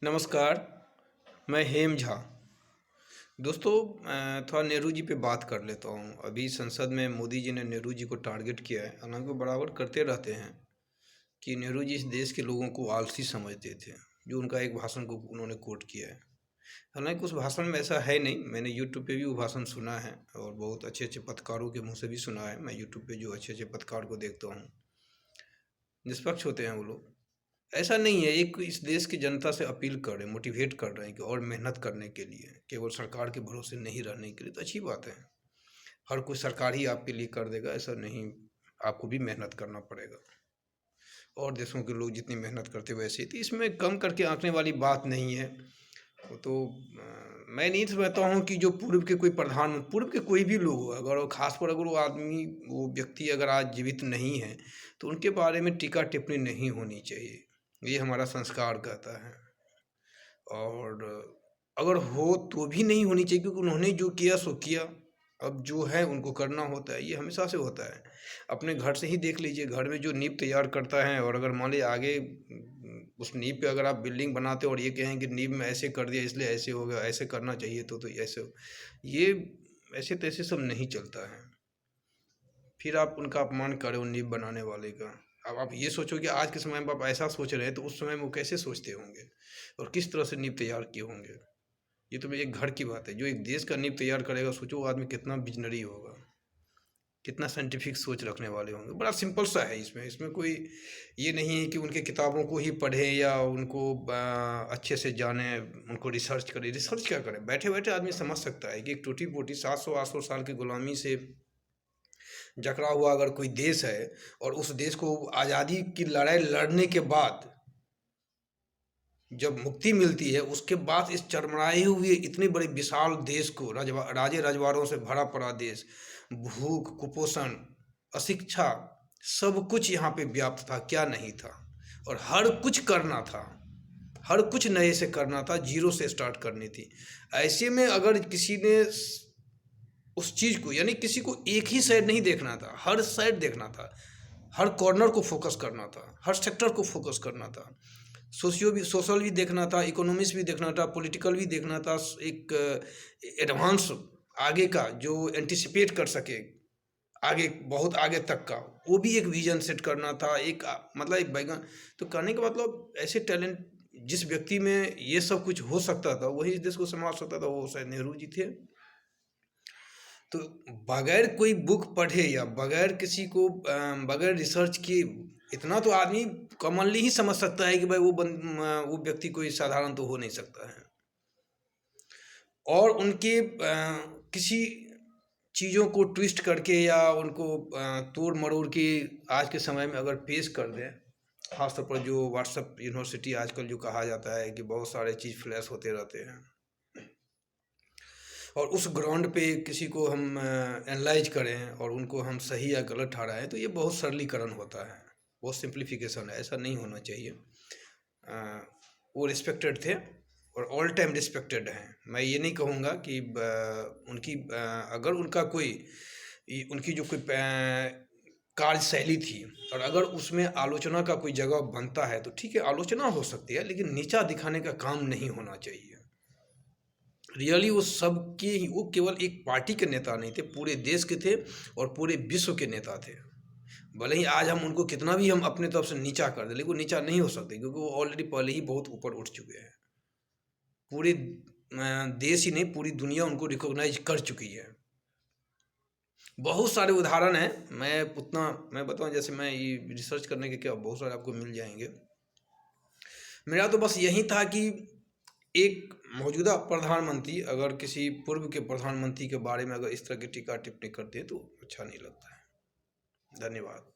नमस्कार, मैं हेम झा। दोस्तों, थोड़ा नेहरू जी पे बात कर लेता हूँ। अभी संसद में मोदी जी ने नेहरू जी को टारगेट किया है। हालांकि वो बराबर करते रहते हैं कि नेहरू जी इस देश के लोगों को आलसी समझते थे, जो उनका एक भाषण को उन्होंने कोट किया है। हालांकि उस भाषण में ऐसा है नहीं। मैंने यूट्यूब पे भी वो भाषण सुना है और बहुत अच्छे अच्छे पत्रकारों के मुँह से भी सुना है। मैं यूट्यूब पे जो अच्छे अच्छे पत्रकार को देखता हूँ, निष्पक्ष होते हैं वो लोग। ऐसा नहीं है, एक इस देश की जनता से अपील कर रहे हैं, मोटिवेट कर रहे हैं कि और मेहनत करने के लिए, केवल सरकार के भरोसे नहीं रहने के लिए। तो अच्छी बात है। हर कोई सरकार ही आपके लिए कर देगा ऐसा नहीं, आपको भी मेहनत करना पड़ेगा। और देशों के लोग जितनी मेहनत करते वैसे ही, तो इसमें कम करके आंकने वाली बात नहीं है। वो तो मैं नहीं समझता हूँ कि जो पूर्व के कोई भी लोग हो, अगर वो खास पर अगर वो व्यक्ति अगर आज जीवित नहीं है, तो उनके बारे में टीका टिप्पणी नहीं होनी चाहिए। ये हमारा संस्कार कहता है। और अगर हो तो भी नहीं होनी चाहिए, क्योंकि उन्होंने जो किया सो किया। अब जो है उनको करना होता है, ये हमेशा से होता है। अपने घर से ही देख लीजिए, घर में जो नींव तैयार करता है, और अगर मान लीजिए आगे उस नींव पे अगर आप बिल्डिंग बनाते हो और ये कहें कि नींव में ऐसे कर दिया इसलिए ऐसे हो गया, ऐसे करना चाहिए तो ये ऐसे तैसे सब नहीं चलता है। फिर आप उनका अपमान करें उन नींव बनाने वाले का। अब आप ये सोचो कि आज के समय में आप ऐसा सोच रहे हैं, तो उस समय में वो कैसे सोचते होंगे और किस तरह से नींव तैयार किए होंगे। ये तो एक घर की बात है। जो एक देश का नींव तैयार करेगा, सोचो वो आदमी कितना विजनरी होगा, कितना साइंटिफिक सोच रखने वाले होंगे। बड़ा सिंपल सा है। इसमें कोई ये नहीं है कि उनके किताबों को ही पढ़ें या उनको अच्छे से जानें, उनको रिसर्च करें। रिसर्च क्या करें, बैठे बैठे आदमी समझ सकता है कि एक टूटी फूटी 700-800 साल की गुलामी से जकड़ा हुआ अगर कोई देश है, और उस देश को आज़ादी की लड़ाई लड़ने के बाद जब मुक्ति मिलती है, उसके बाद इस चरमराए हुए इतने बड़े विशाल देश को, राजे रजवाड़ों से भरा पड़ा देश, भूख, कुपोषण, अशिक्षा, सब कुछ यहाँ पे व्याप्त था। क्या नहीं था। और हर कुछ करना था, हर कुछ नए से करना था, जीरो से स्टार्ट करनी थी। ऐसे में अगर किसी ने उस चीज़ को, यानी किसी को एक ही साइड नहीं देखना था, हर साइड देखना था, हर कॉर्नर को फोकस करना था, हर सेक्टर को फोकस करना था। सोशल भी देखना था, इकोनॉमिक्स भी देखना था, पॉलिटिकल भी देखना था। एक एडवांस आगे का जो एंटिसिपेट कर सके, आगे बहुत आगे तक का, वो भी एक विजन सेट करना था। एक मतलब एक बैगन, तो कहने का मतलब ऐसे टैलेंट जिस व्यक्ति में ये सब कुछ हो सकता था, वही इस देश को संभाल सकता था, वो शायद नेहरू जी थे। तो बगैर कोई बुक पढ़े या बगैर किसी को बगैर रिसर्च किए, इतना तो आदमी कॉमनली ही समझ सकता है कि भाई वो व्यक्ति कोई साधारण तो हो नहीं सकता है। और उनके किसी चीज़ों को ट्विस्ट करके या उनको तोड़ मरोड़ के आज के समय में अगर पेश कर दें, खासतौर पर जो व्हाट्सएप यूनिवर्सिटी आजकल जो कहा जाता है कि बहुत सारे चीज़ फ्लैश होते रहते हैं, और उस ग्राउंड पे किसी को हम एनालाइज करें और उनको हम सही या गलत ठहराएं, तो ये बहुत सरलीकरण होता है, बहुत सिंप्लीफिकेशन है। ऐसा नहीं होना चाहिए। वो रिस्पेक्टेड थे और ऑल टाइम रिस्पेक्टेड हैं। मैं ये नहीं कहूँगा कि उनकी अगर उनका कोई उनकी जो कोई कार्यशैली थी, और अगर उसमें आलोचना का कोई जगह बनता है तो ठीक है, आलोचना हो सकती है, लेकिन नीचा दिखाने का काम नहीं होना चाहिए। रियली वो सबके ही, वो केवल एक पार्टी के नेता नहीं थे, पूरे देश के थे और पूरे विश्व के नेता थे। भले ही आज हम उनको कितना भी हम अपने तरफ से नीचा कर दें, लेकिन वो नीचा नहीं हो सकते, क्योंकि वो ऑलरेडी पहले ही बहुत ऊपर उठ चुके हैं। पूरे देश ही नहीं, पूरी दुनिया उनको रिकॉग्नाइज कर चुकी है। बहुत सारे उदाहरण हैं। मैं बताऊं, जैसे मैं ये रिसर्च करने के क्या बहुत सारे आपको मिल जाएंगे। मेरा तो बस यही था कि एक मौजूदा प्रधानमंत्री अगर किसी पूर्व के प्रधानमंत्री के बारे में अगर इस तरह की टीका टिप्पणी करते हैं तो अच्छा नहीं लगता है। धन्यवाद।